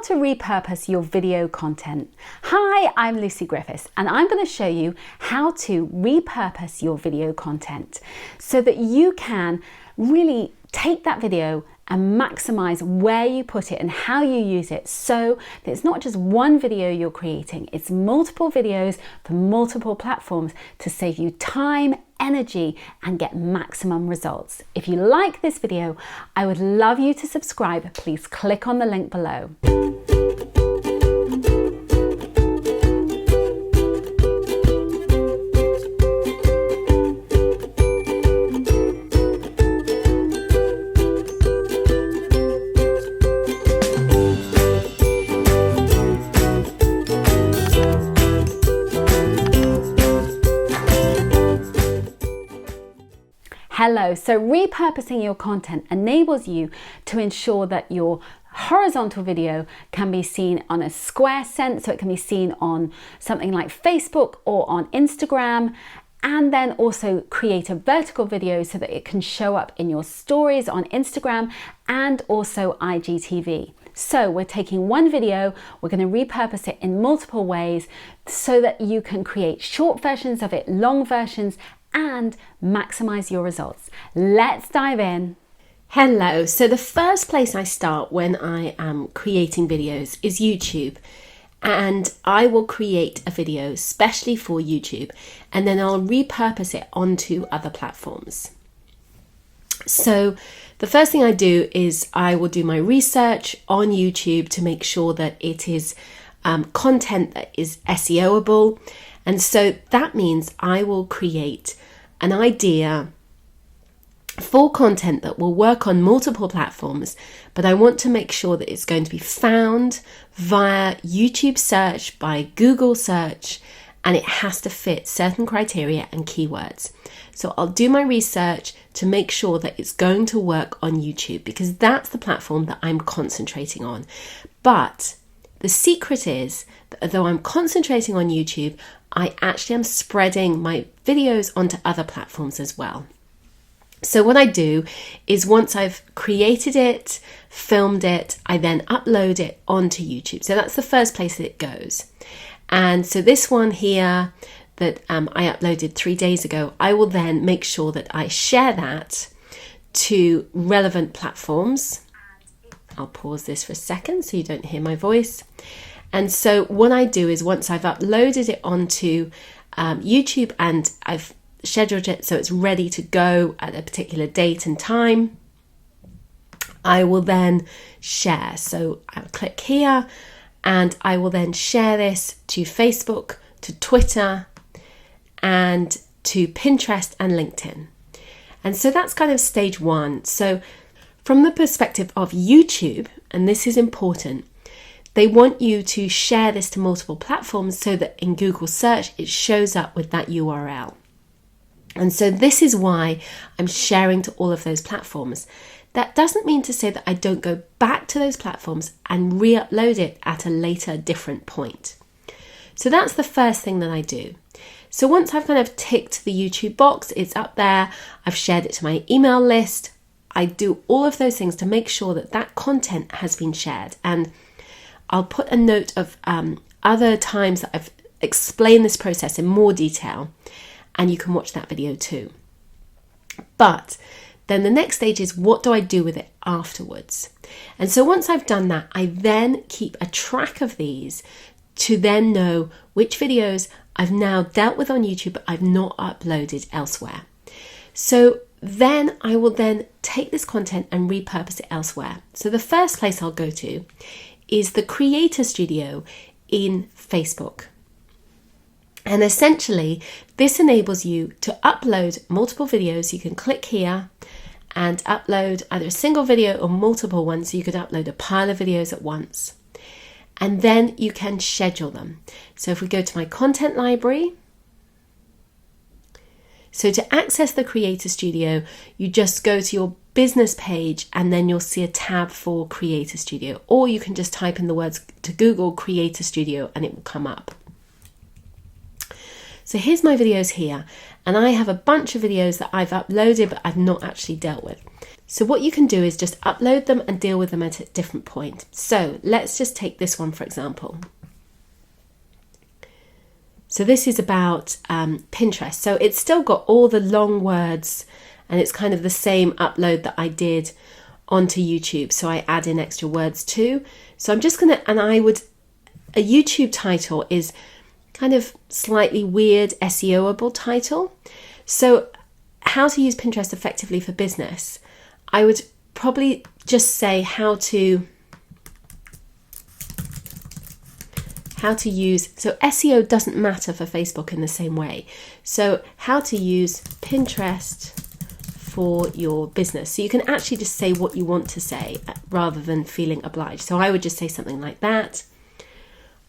to repurpose your video content. Hi, I'm Lucy Griffiths, and I'm going to show you how to repurpose your video content so that you can really take that video and maximize where you put it and how you use it, so that it's not just one video you're creating, it's multiple videos for multiple platforms to save you time, energy, and get maximum results. If you like this video, I would love you to subscribe. Please click on the link below. Hello, so repurposing your content enables you to ensure that your horizontal video can be seen on a square sense, so it can be seen on something like Facebook or on Instagram, and then also create a vertical video so that it can show up in your stories on Instagram and also IGTV. So we're taking one video, we're going to repurpose it in multiple ways so that you can create short versions of it, long versions, and maximize your results. Let's dive in. Hello, so the first place I start when I am creating videos is YouTube, and I will create a video specially for YouTube and then I'll repurpose it onto other platforms. So the first thing I do is I will do my research on YouTube to make sure that it is content that is SEOable. And so that means I will create an idea for content that will work on multiple platforms, but I want to make sure that it's going to be found via YouTube search, by Google search, and it has to fit certain criteria and keywords. So I'll do my research to make sure that it's going to work on YouTube, because that's the platform that I'm concentrating on. But the secret is that although I'm concentrating on YouTube, I actually am spreading my videos onto other platforms as well. So what I do is once I've created it, filmed it, I then upload it onto YouTube. So that's the first place that it goes. And so this one here that I uploaded 3 days ago, I will then make sure that I share that to relevant platforms. I'll pause this for a second so you don't hear my voice. And so what I do is once I've uploaded it onto YouTube and I've scheduled it so it's ready to go at a particular date and time, I will then share. So I'll click here and I will then share this to Facebook, to Twitter, and to Pinterest and LinkedIn. And so that's kind of stage one. So from the perspective of YouTube, and this is important, they want you to share this to multiple platforms so that in Google search it shows up with that URL. And so this is why I'm sharing to all of those platforms. That doesn't mean to say that I don't go back to those platforms and re-upload it at a later different point. So that's the first thing that I do. So once I've kind of ticked the YouTube box, it's up there, I've shared it to my email list, I do all of those things to make sure that that content has been shared. And I'll put a note of other times that I've explained this process in more detail, and you can watch that video too. But then the next stage is, what do I do with it afterwards? And so once I've done that, I then keep a track of these to then know which videos I've now dealt with on YouTube but I've not uploaded elsewhere. So then I will then take this content and repurpose it elsewhere. So the first place I'll go to is the Creator Studio in Facebook. And essentially, this enables you to upload multiple videos. You can click here and upload either a single video or multiple ones. So you could upload a pile of videos at once. And then you can schedule them. So if we go to my content library, so to access the Creator Studio, you just go to your business page and then you'll see a tab for Creator Studio, or you can just type in the words to Google Creator Studio and it will come up. So here's my videos here, and I have a bunch of videos that I've uploaded but I've not actually dealt with. So what you can do is just upload them and deal with them at a different point. So let's just take this one, for example. So this is about Pinterest. So it's still got all the long words, and it's kind of the same upload that I did onto YouTube. So I add in extra words too. So I'm just going to, a YouTube title is kind of slightly weird SEO-able title. So how to use Pinterest effectively for business. I would probably just say how to use, so SEO doesn't matter for Facebook in the same way. So how to use Pinterest for your business. So you can actually just say what you want to say rather than feeling obliged. So I would just say something like that.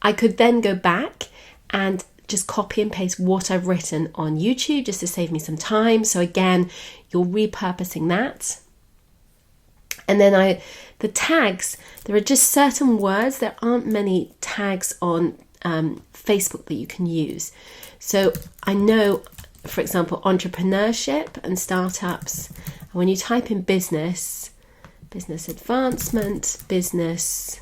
I could then go back and just copy and paste what I've written on YouTube just to save me some time. So again, you're repurposing that. And then the tags, there are just certain words. There aren't many tags on Facebook that you can use. So I know, for example, entrepreneurship and startups. When you type in business, business advancement, business,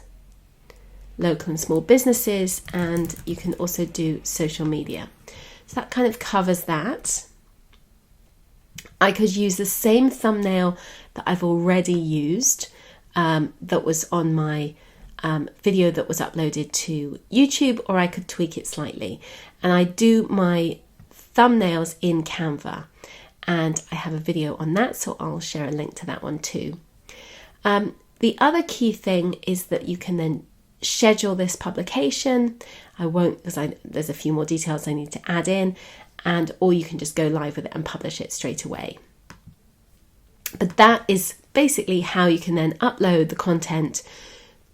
local and small businesses, and you can also do social media. So that kind of covers that. I could use the same thumbnail that I've already used that was on my video that was uploaded to YouTube, or I could tweak it slightly. And I do my thumbnails in Canva, and I have a video on that, so I'll share a link to that one too. The other key thing is that you can then schedule this publication. I won't, because there's a few more details I need to add in, or you can just go live with it and publish it straight away. But that is basically how you can then upload the content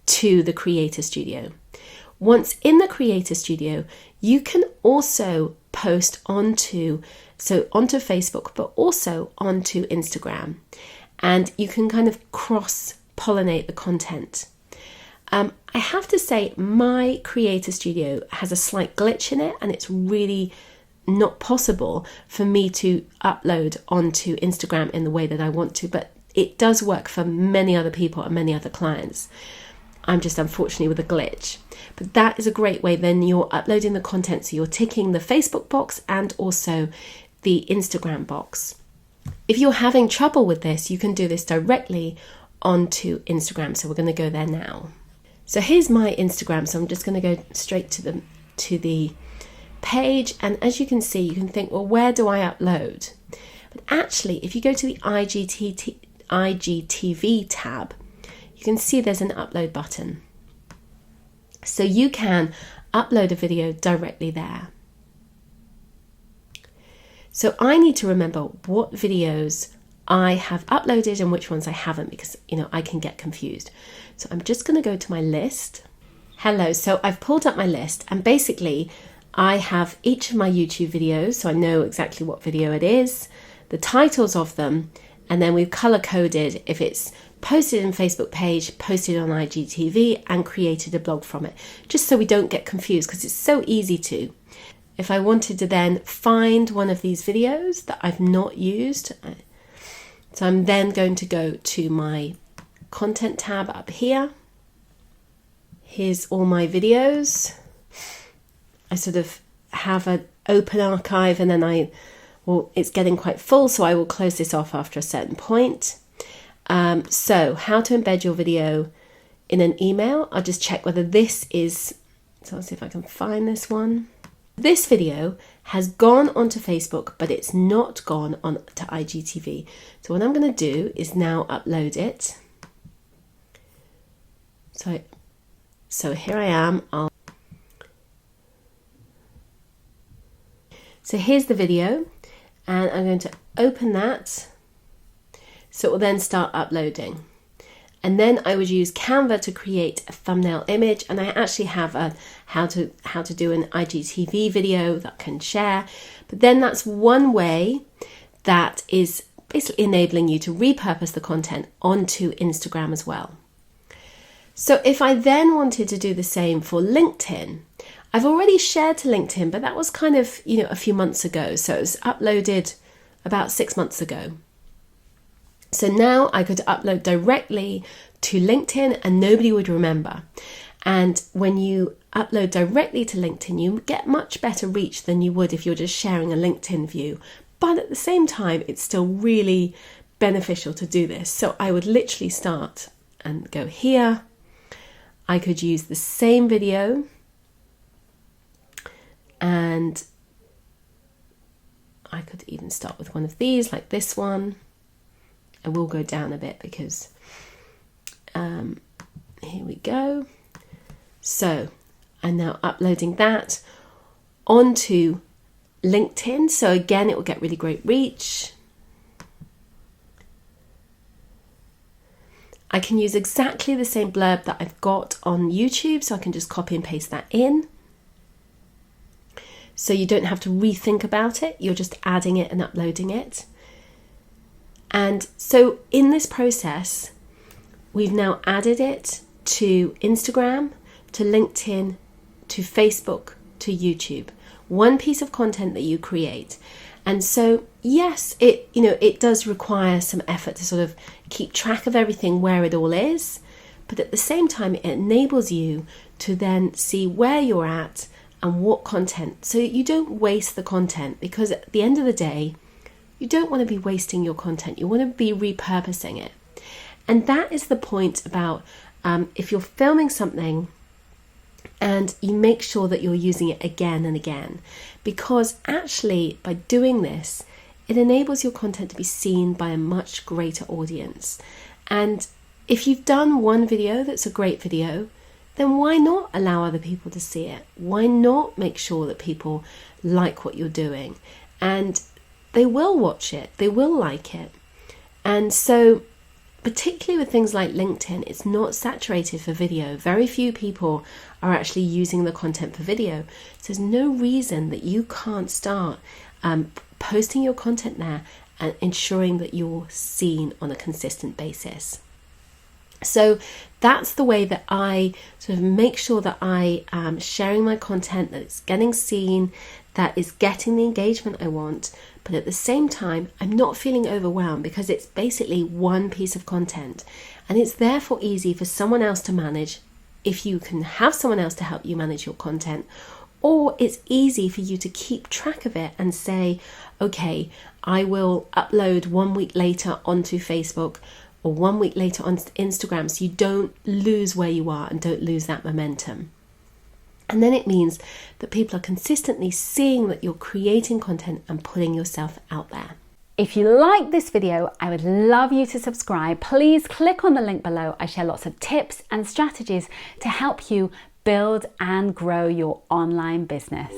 to the Creator Studio. Once in the Creator Studio, you can also post onto Facebook, but also onto Instagram, and you can kind of cross-pollinate the content. I have to say, my Creator Studio has a slight glitch in it, and it's really not possible for me to upload onto Instagram in the way that I want to, but it does work for many other people and many other clients. I'm just unfortunately with a glitch. But that is a great way. Then you're uploading the content, so you're ticking the Facebook box and also the Instagram box. If you're having trouble with this, you can do this directly onto Instagram. So we're going to go there now. So here's my Instagram. So I'm just going to go straight to the page, and as you can see, you can think, well, where do I upload? But actually, if you go to the IGTV tab, you can see there's an upload button. So you can upload a video directly there. So I need to remember what videos I have uploaded and which ones I haven't, because I can get confused. So I'm just going to go to my list. Hello, so I've pulled up my list, and basically I have each of my YouTube videos, so I know exactly what video it is, the titles of them, and then we've color coded if it's posted in Facebook page, posted on IGTV, and created a blog from it, just so we don't get confused, because it's so easy to. If I wanted to then find one of these videos that I've not used, so I'm then going to go to my content tab up here. Here's all my videos. I sort of have an open archive, and then it's getting quite full, so I will close this off after a certain point. So how to embed your video in an email. I'll just check whether this is, so I'll see if I can find this one. This video has gone onto Facebook, but it's not gone on to IGTV. So what I'm going to do is now upload it. So here I am. So here's the video, and I'm going to open that. So it will then start uploading. And then I would use Canva to create a thumbnail image, and I actually have a how to do an IGTV video that I can share. But then that's one way that is basically enabling you to repurpose the content onto Instagram as well. So if I then wanted to do the same for LinkedIn, I've already shared to LinkedIn, but that was kind of, a few months ago. So it was uploaded about 6 months ago. So now I could upload directly to LinkedIn and nobody would remember. And when you upload directly to LinkedIn, you get much better reach than you would if you're just sharing a LinkedIn view. But at the same time, it's still really beneficial to do this. So I would literally start and go here. I could use the same video and I could even start with one of these like this one. I will go down a bit because here we go. So I'm now uploading that onto LinkedIn. So again, it will get really great reach. I can use exactly the same blurb that I've got on YouTube, so I can just copy and paste that in. So you don't have to rethink about it, you're just adding it and uploading it. And so in this process, we've now added it to Instagram, to LinkedIn, to Facebook, to YouTube. One piece of content that you create. And so, yes, it does require some effort to sort of keep track of everything, where it all is. But at the same time, it enables you to then see where you're at and what content. So you don't waste the content, because at the end of the day, you don't want to be wasting your content. You want to be repurposing it. And that is the point about if you're filming something and you make sure that you're using it again and again, because actually by doing this, it enables your content to be seen by a much greater audience. And if you've done one video that's a great video, then why not allow other people to see it? Why not make sure that people like what you're doing? And they will watch it, they will like it. And so particularly with things like LinkedIn, it's not saturated for video. Very few people are actually using the content for video. So there's no reason that you can't start posting your content there and ensuring that you're seen on a consistent basis. So that's the way that I sort of make sure that I am sharing my content, that it's getting seen, that is getting the engagement I want. But at the same time, I'm not feeling overwhelmed because it's basically one piece of content, and it's therefore easy for someone else to manage if you can have someone else to help you manage your content, or it's easy for you to keep track of it and say, okay, I will upload 1 week later onto Facebook or 1 week later on Instagram, so you don't lose where you are and don't lose that momentum. And then it means that people are consistently seeing that you're creating content and putting yourself out there. If you like this video, I would love you to subscribe. Please click on the link below. I share lots of tips and strategies to help you build and grow your online business.